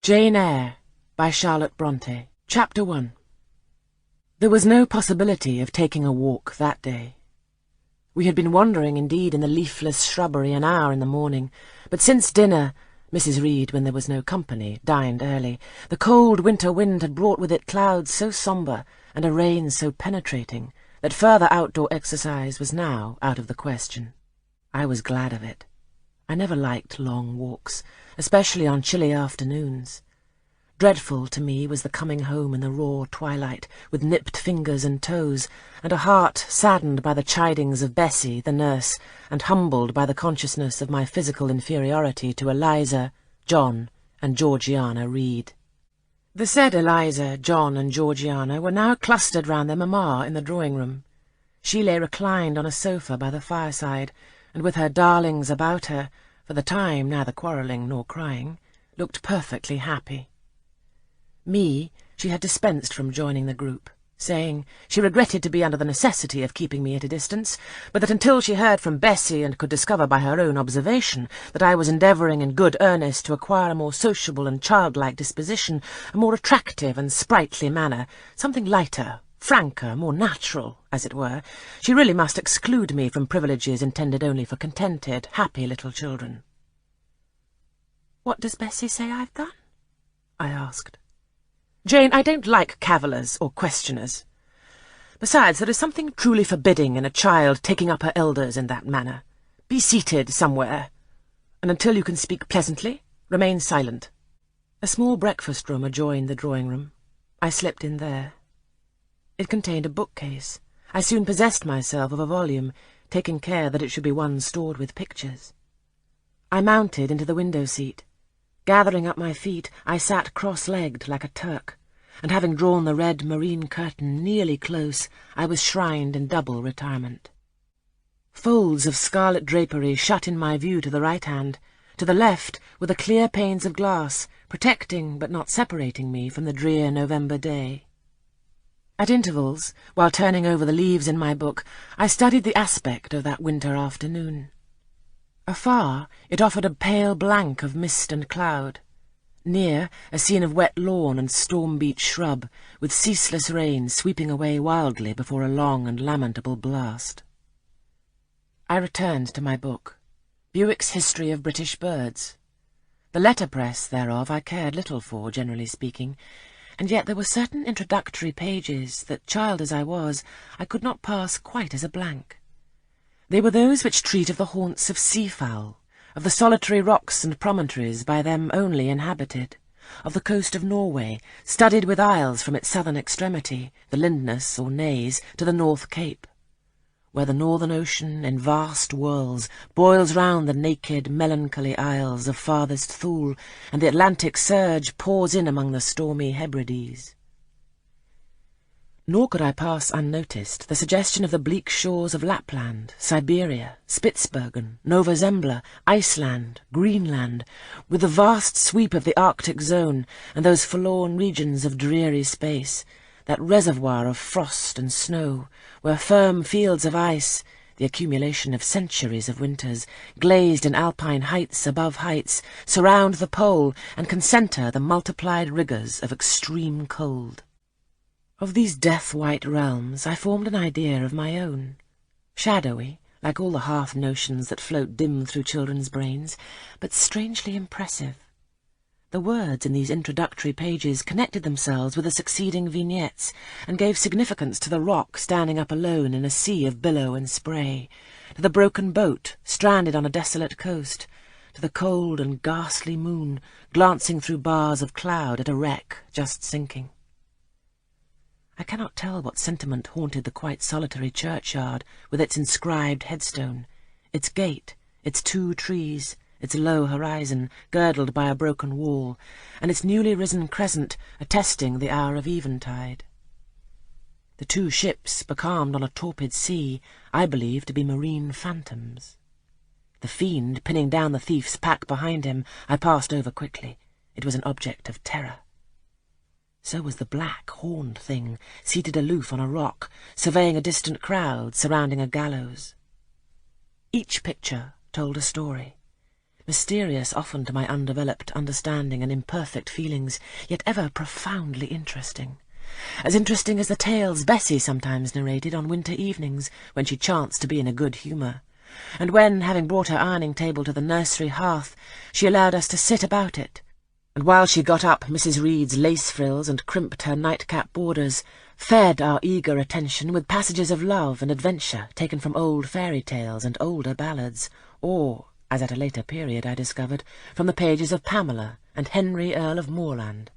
Jane Eyre by Charlotte Bronte. Chapter 1. There was no possibility of taking a walk that day. We had been wandering indeed in the leafless shrubbery an hour in the morning, but since dinner, Mrs. Reed, when there was no company, dined early. The cold winter wind had brought with it clouds so sombre and a rain so penetrating that further outdoor exercise was now out of the question. I was glad of it. I never liked long walks, especially on chilly afternoons. Dreadful to me was the coming home in the raw twilight, with nipped fingers and toes, and a heart saddened by the chidings of Bessie, the nurse, and humbled by the consciousness of my physical inferiority to Eliza, John, and Georgiana Reed. The said Eliza, John, and Georgiana were now clustered round their mamma in the drawing-room. She lay reclined on a sofa by the fireside, and with her darlings about her, for the time neither quarrelling nor crying, looked perfectly happy. Me she had dispensed from joining the group, saying she regretted to be under the necessity of keeping me at a distance, but that until she heard from Bessie and could discover by her own observation that I was endeavouring in good earnest to acquire a more sociable and childlike disposition, a more attractive and sprightly manner, something lighter, franker, more natural, as it were, she really must exclude me from privileges intended only for contented, happy little children. "What does Bessie say I've done?" I asked. "Jane, I don't like cavillers or questioners. Besides, there is something truly forbidding in a child taking up her elders in that manner. Be seated somewhere, and until you can speak pleasantly, remain silent." A small breakfast-room adjoined the drawing-room. I slipped in there. It contained a bookcase. I soon possessed myself of a volume, taking care that it should be one stored with pictures. I mounted into the window-seat. Gathering up my feet, I sat cross-legged like a Turk, and having drawn the red marine curtain nearly close, I was shrined in double retirement. Folds of scarlet drapery shut in my view to the right hand. To the left were the clear panes of glass, protecting but not separating me from the drear November day. At intervals, while turning over the leaves in my book, I studied the aspect of that winter afternoon. Afar, it offered a pale blank of mist and cloud. Near, a scene of wet lawn and storm-beat shrub, with ceaseless rain sweeping away wildly before a long and lamentable blast. I returned to my book, Bewick's History of British Birds. The letterpress thereof I cared little for, generally speaking, and yet there were certain introductory pages that, child as I was, I could not pass quite as a blank. They were those which treat of the haunts of seafowl, of the solitary rocks and promontories by them only inhabited, of the coast of Norway, studded with isles from its southern extremity, the Lindness or Naze, to the North Cape, where the northern ocean, in vast whirls, boils round the naked, melancholy isles of farthest Thule, and the Atlantic surge pours in among the stormy Hebrides. Nor could I pass unnoticed the suggestion of the bleak shores of Lapland, Siberia, Spitzbergen, Nova Zembla, Iceland, Greenland, with the vast sweep of the Arctic zone and those forlorn regions of dreary space, that reservoir of frost and snow, where firm fields of ice, the accumulation of centuries of winters, glazed in alpine heights above heights, surround the pole and concentre the multiplied rigours of extreme cold. Of these death-white realms I formed an idea of my own, shadowy, like all the half-notions that float dim through children's brains, but strangely impressive. The words in these introductory pages connected themselves with the succeeding vignettes, and gave significance to the rock standing up alone in a sea of billow and spray, to the broken boat stranded on a desolate coast, to the cold and ghastly moon glancing through bars of cloud at a wreck just sinking. I cannot tell what sentiment haunted the quite solitary churchyard with its inscribed headstone, its gate, its 2 trees, its low horizon, girdled by a broken wall, and its newly risen crescent attesting the hour of eventide. The 2 ships, becalmed on a torpid sea, I believe to be marine phantoms. The fiend pinning down the thief's pack behind him I passed over quickly. It was an object of terror. So was the black, horned thing, seated aloof on a rock, surveying a distant crowd surrounding a gallows. Each picture told a story. mysterious often to my undeveloped understanding and imperfect feelings, yet ever profoundly interesting. As interesting as the tales Bessie sometimes narrated on winter evenings, when she chanced to be in a good humour, and when, having brought her ironing-table to the nursery hearth, she allowed us to sit about it, and while she got up Mrs. Reed's lace-frills and crimped her nightcap borders, fed our eager attention with passages of love and adventure taken from old fairy-tales and older ballads, or, as at a later period I discovered, from the pages of Pamela and Henry, Earl of Moorland.